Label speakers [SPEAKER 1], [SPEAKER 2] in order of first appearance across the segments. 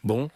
[SPEAKER 1] Bon,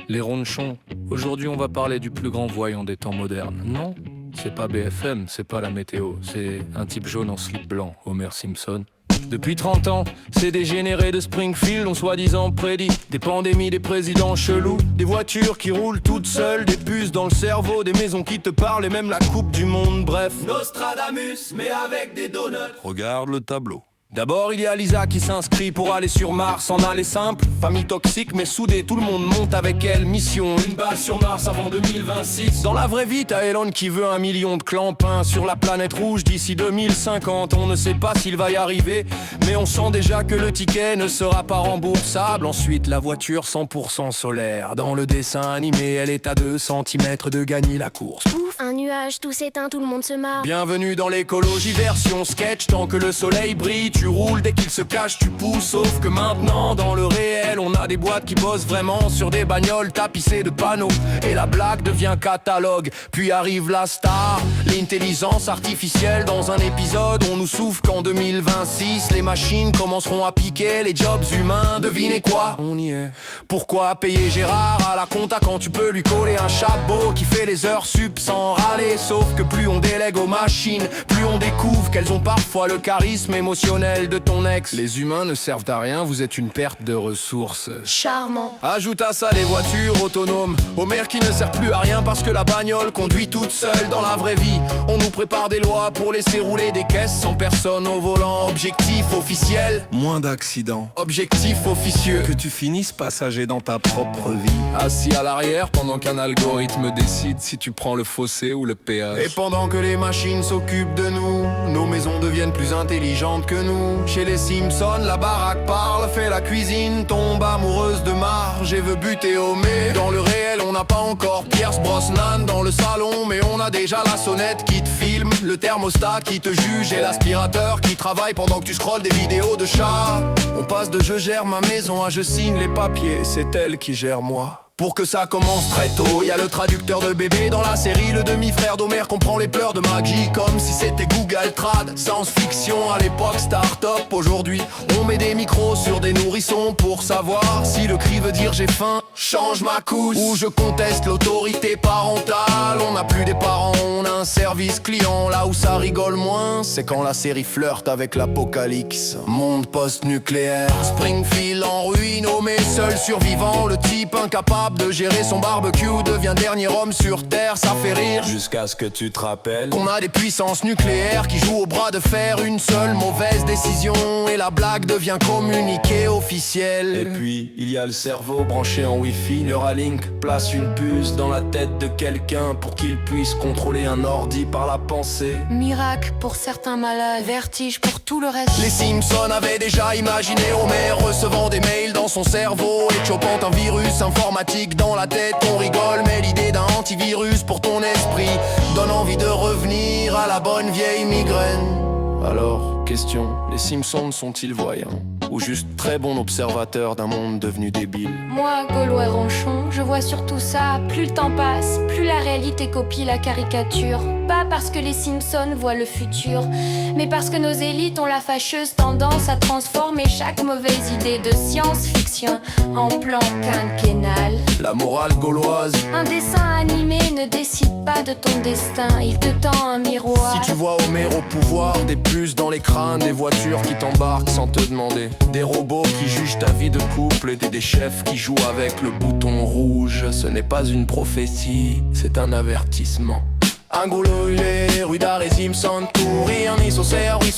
[SPEAKER 1] les ronchons, aujourd'hui on va parler du plus grand voyant des temps modernes. Non, c'est pas BFM, c'est pas la météo, c'est un type jaune en slip blanc, Homer Simpson. Depuis 30 ans, ces dégénérés de Springfield ont soi-disant prédit des pandémies, des présidents chelous, des voitures qui roulent toutes seules, des puces dans le cerveau, des maisons qui te parlent et même la coupe du monde, bref.
[SPEAKER 2] Nostradamus, mais avec des donuts.
[SPEAKER 1] Regarde le tableau. D'abord il y a Lisa qui s'inscrit pour aller sur Mars en aller simple. Famille toxique mais soudée, tout le monde monte avec elle. Mission, une base sur Mars avant 2026. Dans la vraie vie t'as Elon qui veut 1 million de clampins sur la planète rouge d'ici 2050. On ne sait pas s'il va y arriver, mais on sent déjà que le ticket ne sera pas remboursable. Ensuite la voiture 100% solaire. Dans le dessin animé elle est à 2 cm de gagner la course.
[SPEAKER 3] Ouf, un nuage, tout s'éteint, tout le monde se marre.
[SPEAKER 1] Bienvenue dans l'écologie version sketch. Tant que le soleil brille, tu roules, dès qu'il se cache, tu pousses. Sauf que maintenant, dans le réel, on a des boîtes qui bossent vraiment sur des bagnoles tapissées de panneaux. Et la blague devient catalogue. Puis arrive la star, l'intelligence artificielle. Dans un épisode, on nous souffle qu'en 2026, les machines commenceront à piquer les jobs humains. Devinez quoi? On y est. Pourquoi payer Gérard à la compta quand tu peux lui coller un chapeau qui fait les heures sup sans râler? Sauf que plus on délègue aux machines, plus on découvre qu'elles ont parfois le charisme émotionnel de ton ex. Les humains ne servent à rien, vous êtes une perte de ressources.
[SPEAKER 3] Charmant.
[SPEAKER 1] Ajoute à ça les voitures autonomes, Homer qui ne sert plus à rien parce que la bagnole conduit toute seule. Dans la vraie vie, on nous prépare des lois pour laisser rouler des caisses sans personne au volant. Objectif officiel,
[SPEAKER 4] moins d'accidents,
[SPEAKER 1] objectif officieux,
[SPEAKER 4] que tu finisses passager dans ta propre vie.
[SPEAKER 1] assis à l'arrière pendant qu'un algorithme décide si tu prends le fossé ou le péage. Et pendant que les machines s'occupent de nous, nos maisons deviennent plus intelligentes que nous. Chez les Simpsons, la baraque parle, fait la cuisine, tombe amoureuse de Marge et veut buter Homer. Dans le réel, on n'a pas encore Pierce Brosnan dans le salon, mais on a déjà la sonnette qui te filme, le thermostat qui te juge et l'aspirateur qui travaille pendant que tu scrolles des vidéos de chats. On passe de je gère ma maison à je signe les papiers, c'est elle qui gère moi. Pour que ça commence très tôt, y a le traducteur de bébé dans la série. Le demi-frère d'Homer comprend les pleurs de Maggie comme si c'était Google Trad. Science-fiction à l'époque, start-up aujourd'hui. On met des micros sur des nourrissons pour savoir si le cri veut dire j'ai faim, change ma couche. Ou je conteste l'autorité parentale. On n'a plus des parents, on a un service client. Là où ça rigole moins, c'est quand la série flirte avec l'apocalypse. Monde post-nucléaire, Springfield en ruine, Homer seul survivant. Le type incapable de gérer son barbecue devient dernier homme sur terre, ça fait rire.
[SPEAKER 2] Jusqu'à ce que tu te rappelles
[SPEAKER 1] Qu'on a des puissances nucléaires qui jouent au bras de fer. Une seule mauvaise décision et la blague devient communiqué officiel.
[SPEAKER 2] Et puis, il y a le cerveau branché en Wi-Fi. Neuralink place une puce dans la tête de quelqu'un pour qu'il puisse contrôler un ordi par la pensée.
[SPEAKER 3] Miracle pour certains malades, vertige pour tout le reste.
[SPEAKER 1] Les Simpsons avaient déjà imaginé Homer recevant des mails dans son cerveau et chopant un virus informatique dans la tête. On rigole, mais l'idée d'un antivirus pour ton esprit donne envie de revenir à la bonne vieille migraine. Alors, question, les Simpsons sont-ils voyants ou juste très bons observateurs d'un monde devenu débile?
[SPEAKER 3] Moi, Gaulois Ronchon, je vois surtout ça. Plus le temps passe, plus la réalité copie la caricature. Pas parce que les Simpsons voient le futur, mais parce que nos élites ont la fâcheuse tendance à transformer chaque mauvaise idée de science-fiction en plan quinquennal.
[SPEAKER 1] La morale gauloise.
[SPEAKER 3] Un dessin animé ne décide pas de ton destin, il te tend un miroir.
[SPEAKER 1] Si tu vois Homer au pouvoir, des puces dans les crânes, des voitures qui t'embarquent sans te demander, des robots qui jugent ta vie de couple et des chefs qui jouent avec le bouton rouge, ce n'est pas une prophétie, c'est un avertissement. Un goulolé, rue d'Arrêt Simpson, tout rire, ni au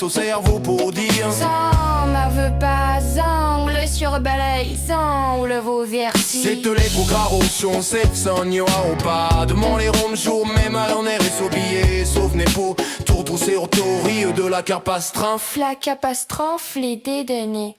[SPEAKER 1] cerveau pour dire
[SPEAKER 3] Sans m'aveu pas angle sur balai, sans le veau verti.
[SPEAKER 1] c'est les procarations, c'est sogno au pas. Demande les roms jour, même à l'en air et s'oublier. Sauf Nepo, tour c'est autorie de la carpastrophe.
[SPEAKER 3] La catastrophe, les dédonnés.